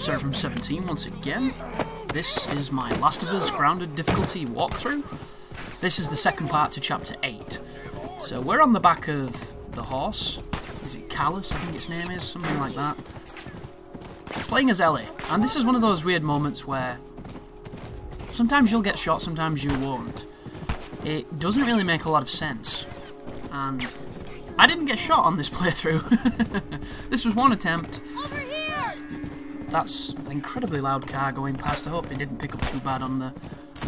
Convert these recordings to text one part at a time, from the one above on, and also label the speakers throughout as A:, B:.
A: started from 17 once again. This is my Last of Us Grounded difficulty walkthrough. This is the second part to Chapter 8. So we're on the back of the horse. Is it Callus, I think its name is? Something like that. Playing as Ellie. And this is one of those weird moments where sometimes you'll get shot, sometimes you won't. It doesn't really make a lot of sense. And I didn't get shot on this playthrough. This was one attempt. That's an incredibly loud car going past. I hope it didn't pick up too bad on the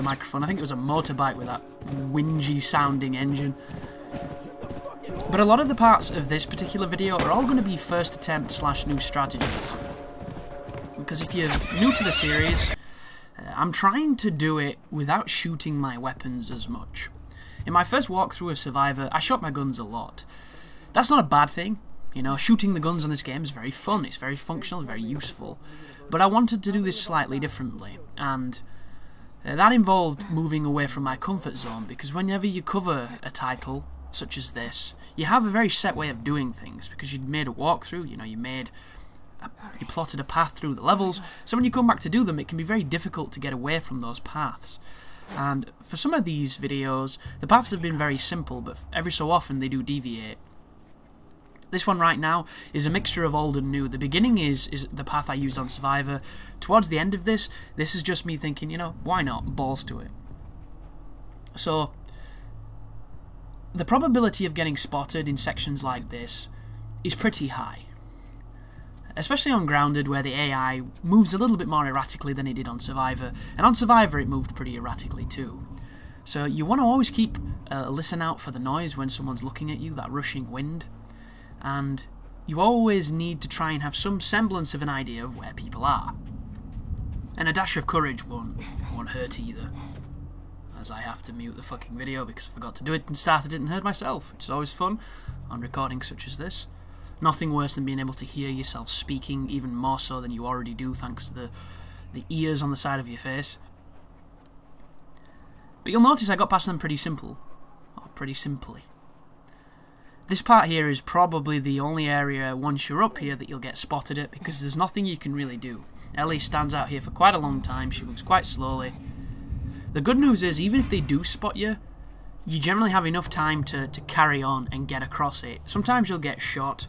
A: microphone. I think it was a motorbike with that whingy sounding engine. But a lot of the parts of this particular video are all going to be first attempt / new strategies. Because if you're new to the series, I'm trying to do it without shooting my weapons as much. In my first walkthrough of Survivor, I shot my guns a lot. That's not a bad thing. You know, shooting the guns on this game is very fun, it's very functional, very useful. But I wanted to do this slightly differently, and that involved moving away from my comfort zone, because whenever you cover a title such as this, you have a very set way of doing things, because you'd made a walkthrough, you know, you plotted a path through the levels, so when you come back to do them, it can be very difficult to get away from those paths. And for some of these videos, the paths have been very simple, but every so often they do deviate. This one right now is a mixture of old and new. The beginning is the path I used on Survivor. Towards the end of this is just me thinking, you know, why not? Balls to it. So, the probability of getting spotted in sections like this is pretty high. Especially on Grounded, where the AI moves a little bit more erratically than it did on Survivor. And on Survivor it moved pretty erratically too. So you want to always keep a listen out for the noise when someone's looking at you, that rushing wind. And you always need to try and have some semblance of an idea of where people are. And a dash of courage won't hurt either. As I have to mute the fucking video because I forgot to do it and started it and heard myself, which is always fun on recordings such as this. Nothing worse than being able to hear yourself speaking, even more so than you already do thanks to the ears on the side of your face. But you'll notice I got past them pretty simply. This part here is probably the only area once you're up here that you'll get spotted at, because there's nothing you can really do. Ellie stands out here for quite a long time, she moves quite slowly. The good news is, even if they do spot you, you generally have enough time to carry on and get across it. Sometimes you'll get shot.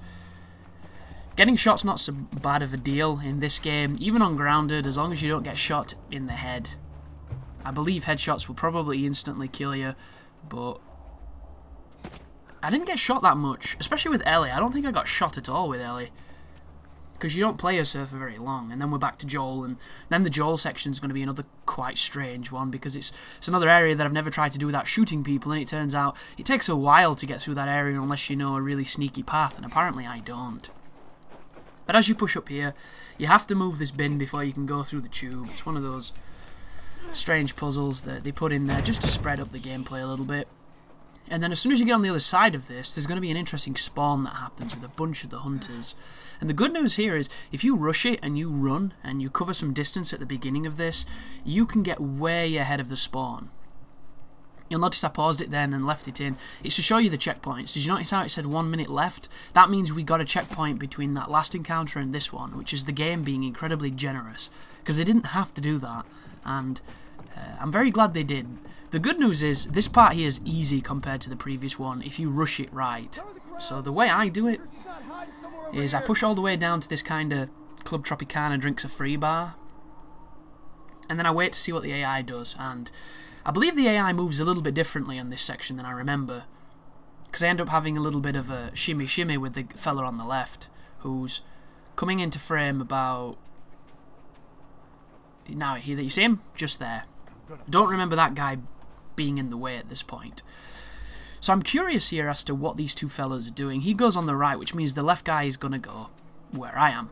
A: Getting shot's not so bad of a deal in this game, even on Grounded, as long as you don't get shot in the head. I believe headshots will probably instantly kill you, but I didn't get shot that much, especially with Ellie. I don't think I got shot at all with Ellie, because you don't play as her for very long. And then we're back to Joel, and then the Joel section is going to be another quite strange one, because it's another area that I've never tried to do without shooting people, and it turns out it takes a while to get through that area unless you know a really sneaky path, and apparently I don't. But as you push up here, you have to move this bin before you can go through the tube. It's one of those strange puzzles that they put in there just to spread up the gameplay a little bit. And then as soon as you get on the other side of this, there's going to be an interesting spawn that happens with a bunch of the hunters. And the good news here is, if you rush it and you run, and you cover some distance at the beginning of this, you can get way ahead of the spawn. You'll notice I paused it then and left it in. It's to show you the checkpoints. Did you notice how it said 1 minute left? That means we got a checkpoint between that last encounter and this one, which is the game being incredibly generous, because they didn't have to do that, and I'm very glad they did. The good news is, this part here is easy compared to the previous one if you rush it right. So the way I do it is I push all the way down to this kind of Club Tropicana drinks a free bar, and then I wait to see what the AI does, and I believe the AI moves a little bit differently on this section than I remember, because I end up having a little bit of a shimmy with the fella on the left, who's coming into frame about... Now, here that you see him? Just there. Don't remember that guy being in the way at this point. So I'm curious here as to what these two fellas are doing. He goes on the right, which means the left guy is going to go where I am.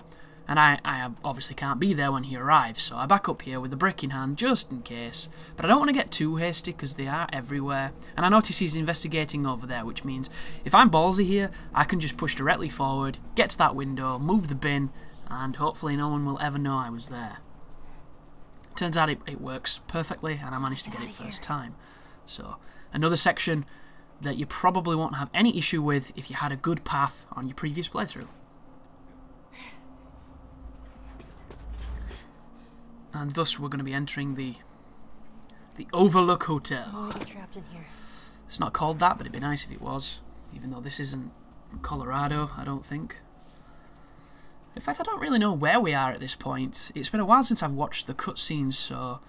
A: And I obviously can't be there when he arrives, so I back up here with a brick in hand just in case. But I don't want to get too hasty because they are everywhere. And I notice he's investigating over there, which means if I'm ballsy here, I can just push directly forward, get to that window, move the bin, and hopefully no one will ever know I was there. Turns out it works perfectly, and I managed to get it first time. So, another section that you probably won't have any issue with if you had a good path on your previous playthrough. And thus we're going to be entering the Overlook Hotel.
B: Oh, we're trapped in here.
A: It's not called that, but it'd be nice if it was. Even though this isn't Colorado, I don't think. In fact, I don't really know where we are at this point. It's been a while since I've watched the cutscenes, so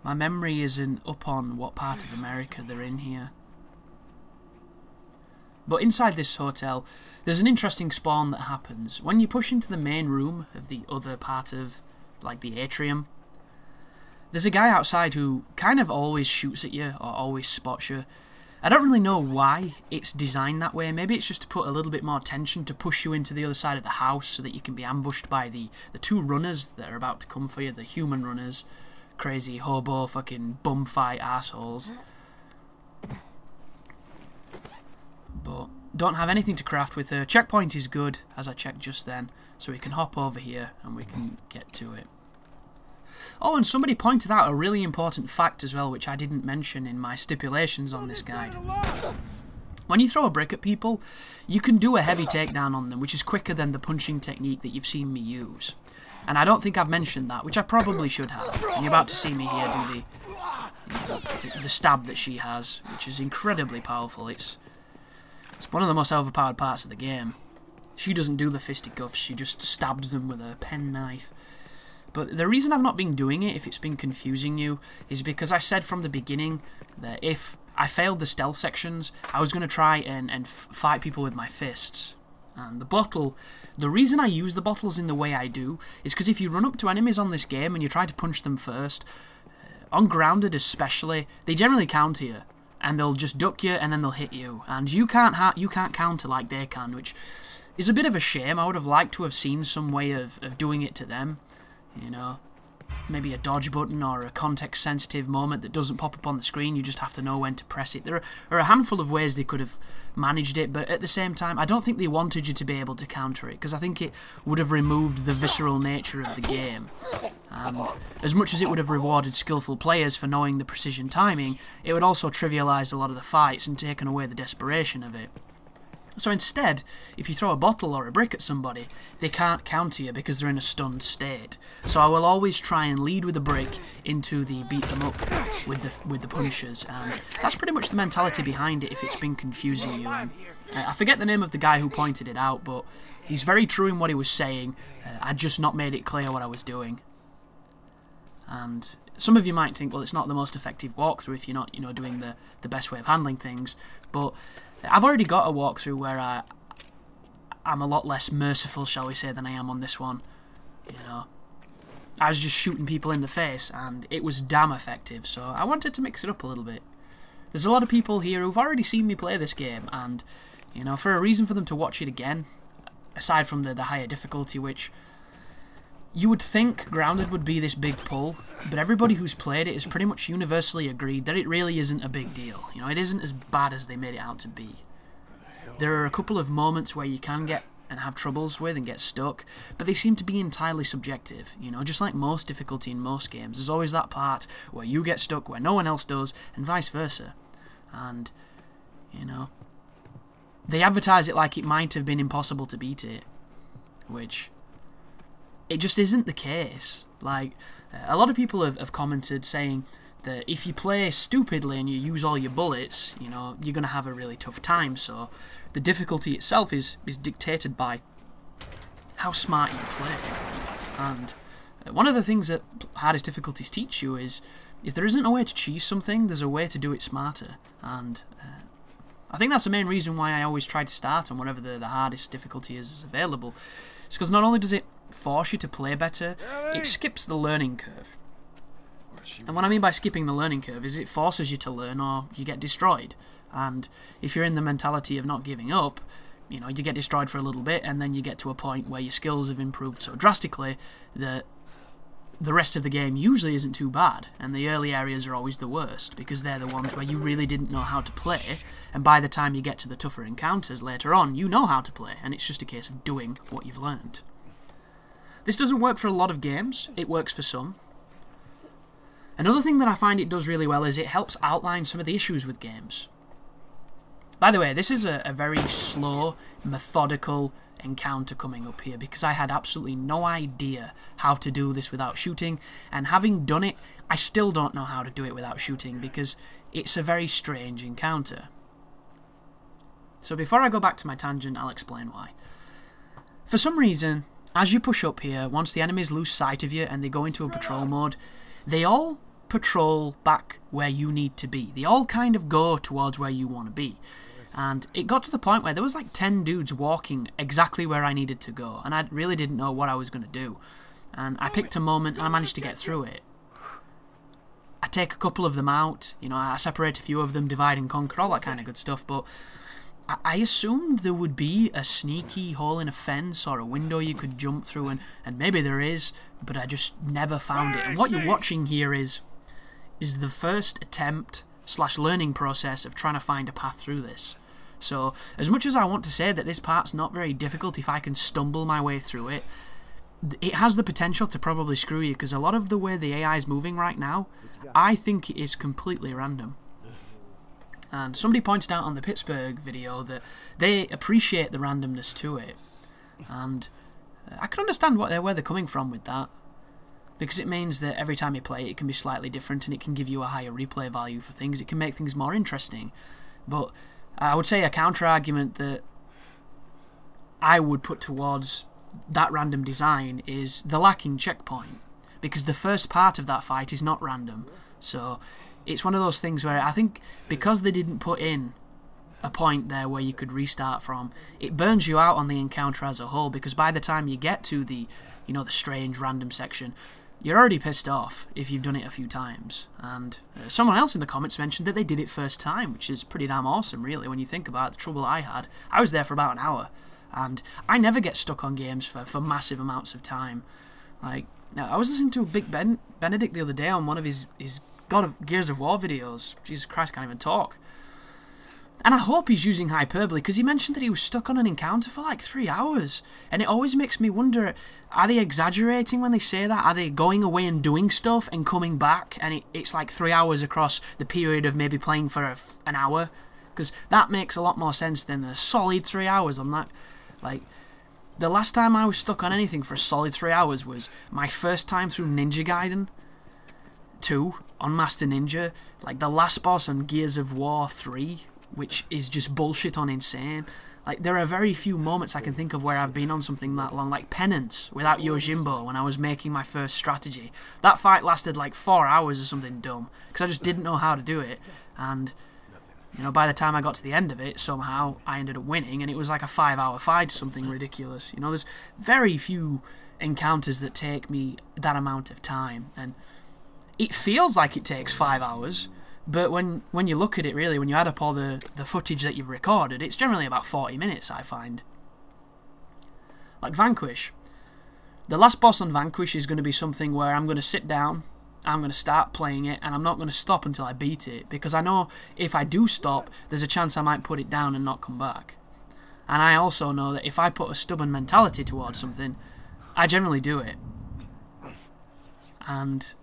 A: my memory isn't up on what part of America they're in here. But inside this hotel, there's an interesting spawn that happens. When you push into the main room of the other part of, like, the atrium, there's a guy outside who kind of always shoots at you, or always spots you. I don't really know why it's designed that way. Maybe it's just to put a little bit more tension, to push you into the other side of the house so that you can be ambushed by the two runners that are about to come for you, the human runners. Crazy hobo fucking bumfight assholes. But don't have anything to craft with her. Checkpoint is good, as I checked just then, so we can hop over here and we can get to it. Oh, and somebody pointed out a really important fact as well, which I didn't mention in my stipulations on this guide. When you throw a brick at people, you can do a heavy takedown on them, which is quicker than the punching technique that you've seen me use. And I don't think I've mentioned that, which I probably should have. You're about to see me here do the stab that she has, which is incredibly powerful. It's one of the most overpowered parts of the game. She doesn't do the fisticuffs, she just stabs them with a penknife. But the reason I've not been doing it, if it's been confusing you, is because I said from the beginning that if I failed the stealth sections, I was going to try and fight people with my fists. And the bottle, the reason I use the bottles in the way I do, is because if you run up to enemies on this game and you try to punch them first, on grounded especially, they generally counter you. And they'll just duck you and then they'll hit you. And you can't counter like they can, which is a bit of a shame. I would have liked to have seen some way of doing it to them. You know, maybe a dodge button or a context-sensitive moment that doesn't pop up on the screen. You just have to know when to press it. There are a handful of ways they could have managed it, but at the same time, I don't think they wanted you to be able to counter it, because I think it would have removed the visceral nature of the game. And as much as it would have rewarded skillful players for knowing the precision timing, it would also trivialise a lot of the fights and taken away the desperation of it. So instead, if you throw a bottle or a brick at somebody, they can't counter you because they're in a stunned state. So I will always try and lead with a brick into the beat them up with the punches, and that's pretty much the mentality behind it if it's been confusing you. And, I forget the name of the guy who pointed it out, but he's very true in what he was saying. I'd just not made it clear what I was doing. And some of you might think, well, it's not the most effective walkthrough if you're not, you know, doing the best way of handling things, but I've already got a walkthrough where I'm a lot less merciful, shall we say, than I am on this one. You know, I was just shooting people in the face, and it was damn effective, so I wanted to mix it up a little bit. There's a lot of people here who've already seen me play this game, and, you know, for a reason for them to watch it again, aside from the higher difficulty, which you would think Grounded would be this big pull, but everybody who's played it has pretty much universally agreed that it really isn't a big deal. You know, it isn't as bad as they made it out to be. There are a couple of moments where you can get and have troubles with and get stuck, but they seem to be entirely subjective. You know, just like most difficulty in most games, there's always that part where you get stuck where no one else does, and vice versa. And, you know, they advertise it like it might have been impossible to beat it, which it just isn't the case. Like, a lot of people have commented saying that if you play stupidly and you use all your bullets, you know, you're going to have a really tough time. So the difficulty itself is dictated by how smart you play. And one of the things that hardest difficulties teach you is if there isn't a way to cheese something, there's a way to do it smarter. And I think that's the main reason why I always try to start on whatever the hardest difficulty is available. It's because not only does it force you to play better, it skips the learning curve. And what I mean by skipping the learning curve is it forces you to learn or you get destroyed. And if you're in the mentality of not giving up, you know, you get destroyed for a little bit and then you get to a point where your skills have improved so drastically that the rest of the game usually isn't too bad, and the early areas are always the worst because they're the ones where you really didn't know how to play, and by the time you get to the tougher encounters later on, you know how to play, and it's just a case of doing what you've learned. This doesn't work for a lot of games, it works for some. Another thing that I find it does really well is it helps outline some of the issues with games. By the way, this is a very slow, methodical encounter coming up here because I had absolutely no idea how to do this without shooting, and having done it, I still don't know how to do it without shooting because it's a very strange encounter. So before I go back to my tangent, I'll explain why. For some reason, as you push up here, once the enemies lose sight of you and they go into a patrol mode, they all patrol back where you need to be. They all kind of go towards where you want to be. And it got to the point where there was like 10 dudes walking exactly where I needed to go, and I really didn't know what I was going to do. And I picked a moment and I managed to get through it. I take a couple of them out, you know, I separate a few of them, divide and conquer, all that kind of good stuff, but I assumed there would be a sneaky hole in a fence or a window you could jump through, and maybe there is, but I just never found it. And what you're watching here is the first attempt / learning process of trying to find a path through this. So, as much as I want to say that this part's not very difficult if I can stumble my way through it, it has the potential to probably screw you, because a lot of the way the AI is moving right now, I think it is completely random. And somebody pointed out on the Pittsburgh video that they appreciate the randomness to it. And I can understand where they're coming from with that, because it means that every time you play it can be slightly different and it can give you a higher replay value for things. It can make things more interesting. But I would say a counter-argument that I would put towards that random design is the lacking checkpoint, because the first part of that fight is not random. So it's one of those things where I think because they didn't put in a point there where you could restart from, it burns you out on the encounter as a whole, because by the time you get to the, you know, the strange random section, you're already pissed off if you've done it a few times. And someone else in the comments mentioned that they did it first time, which is pretty damn awesome, really, when you think about the trouble I had. I was there for about an hour, and I never get stuck on games for massive amounts of time. Like, now, I was listening to Big Benedict the other day on one of his God of Gears of War videos. Jesus Christ, can't even talk. And I hope he's using hyperbole, because he mentioned that he was stuck on an encounter for like 3 hours. And it always makes me wonder, are they exaggerating when they say that? Are they going away and doing stuff and coming back, and it's like 3 hours across the period of maybe playing for an hour? Because that makes a lot more sense than a solid 3 hours on that. Like, the last time I was stuck on anything for a solid 3 hours was my first time through Ninja Gaiden 2 on Master Ninja. Like, the last boss on Gears of War 3, which is just bullshit on insane. Like, there are very few moments I can think of where I've been on something that long. Like Penance without Yojimbo when I was making my first strategy. That fight lasted like 4 hours or something dumb, because I just didn't know how to do it. And, you know, by the time I got to the end of it, somehow I ended up winning, and it was like a 5-hour fight, something ridiculous. You know, there's very few encounters that take me that amount of time, and it feels like it takes 5 hours. But when you look at it, really, when you add up all the footage that you've recorded, it's generally about 40 minutes, I find. Like Vanquish. The last boss on Vanquish is going to be something where I'm going to sit down, I'm going to start playing it, and I'm not going to stop until I beat it, because I know if I do stop, there's a chance I might put it down and not come back. And I also know that if I put a stubborn mentality towards something, I generally do it. And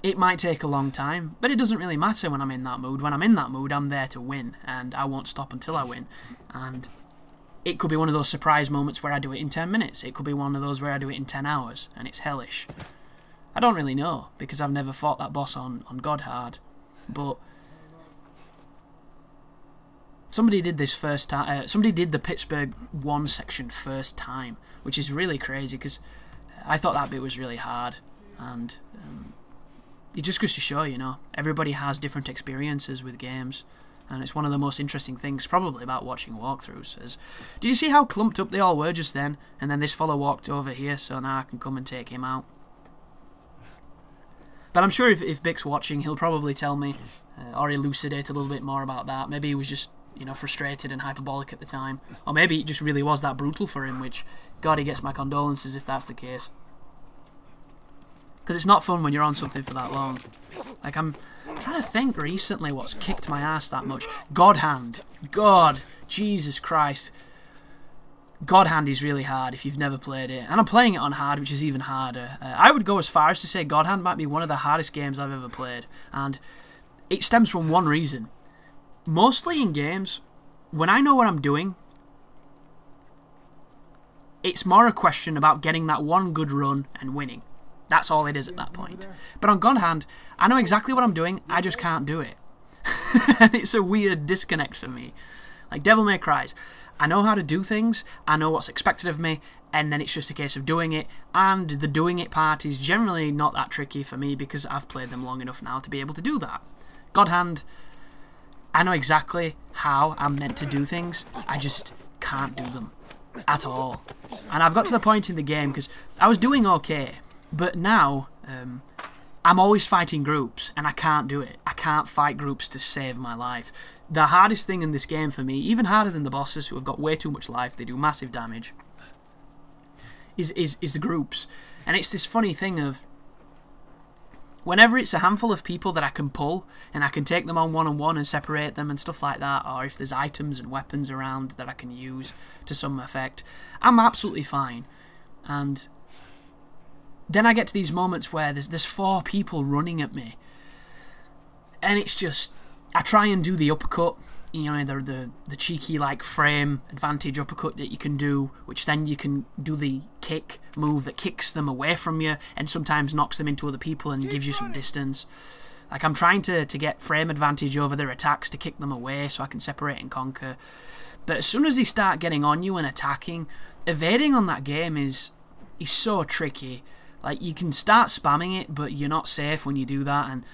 A: it might take a long time, but it doesn't really matter when I'm in that mood. When I'm in that mood, I'm there to win, and I won't stop until I win. And it could be one of those surprise moments where I do it in 10 minutes. It could be one of those where I do it in 10 hours, and it's hellish. I don't really know, because I've never fought that boss on God Hard. But somebody did this first time. Somebody did the Pittsburgh 1 section first time, which is really crazy, because I thought that bit was really hard. And it just goes to show, you know, everybody has different experiences with games, and it's one of the most interesting things probably about watching walkthroughs. Did you see how clumped up they all were just then? And then this fellow walked over here, so now I can come and take him out. But I'm sure if Bic's watching, he'll probably tell me or elucidate a little bit more about that. Maybe he was just, you know, frustrated and hyperbolic at the time, or maybe it just really was that brutal for him, which, God, he gets my condolences if that's the case. Because it's not fun when you're on something for that long. Like, I'm trying to think recently what's kicked my ass that much. God Hand. God. Jesus Christ. God Hand is really hard if you've never played it. And I'm playing it on hard, which is even harder. I would go as far as to say God Hand might be one of the hardest games I've ever played. And it stems from one reason. mostly in games, when I know what I'm doing, it's more a question about getting that one good run and winning. That's all it is at that point. But on God Hand, I know exactly what I'm doing, I just can't do it. And it's a weird disconnect for me. Like Devil May Cry's, I know how to do things, I know what's expected of me, and then it's just a case of doing it, and the doing it part is generally not that tricky for me because I've played them long enough now to be able to do that. God Hand, I know exactly how I'm meant to do things, I just can't do them at all. And I've got to the point in the game, because I was doing okay, but now I'm always fighting groups, and I can't do it. I can't fight groups to save my life. The hardest thing in this game for me, even harder than the bosses who have got way too much life, they do massive damage, is the groups. And it's this funny thing of, whenever it's a handful of people that I can pull, and I can take them on one-on-one and separate them and stuff like that, or if there's items and weapons around that I can use to some effect, I'm absolutely fine. And then I get to these moments where there's 4 people running at me, and it's just, I try and do the uppercut, you know, the cheeky like frame advantage uppercut that you can do, which then you can do the kick move that kicks them away from you and sometimes knocks them into other people and gives you some distance. Like, I'm trying to get frame advantage over their attacks to kick them away so I can separate and conquer. But as soon as they start getting on you and attacking, evading on that game is so tricky. Like, you can start spamming it, but you're not safe when you do that, and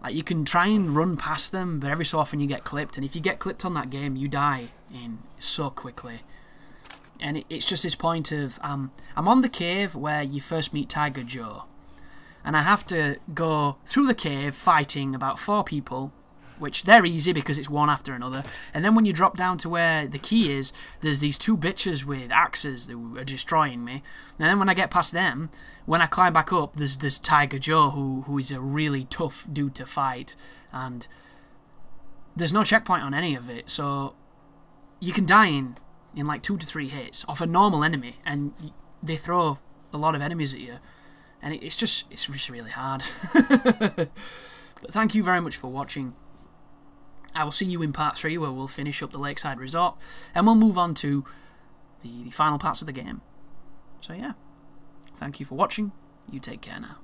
A: like, you can try and run past them, but every so often you get clipped, and if you get clipped on that game, you die in so quickly. And it's just this point of, I'm on the cave where you first meet Tiger Joe, and I have to go through the cave fighting about 4 people, which they're easy because it's one after another, and then when you drop down to where the key is, there's these 2 bitches with axes that are destroying me, and then when I get past them, when I climb back up, there's Tiger Joe, who is a really tough dude to fight, and there's no checkpoint on any of it, so you can die in like 2 to 3 hits off a normal enemy, and they throw a lot of enemies at you, and it's just really hard. But thank you very much for watching. I will see you in part 3, where we'll finish up the Lakeside Resort, and we'll move on to the final parts of the game. So yeah, thank you for watching, you take care now.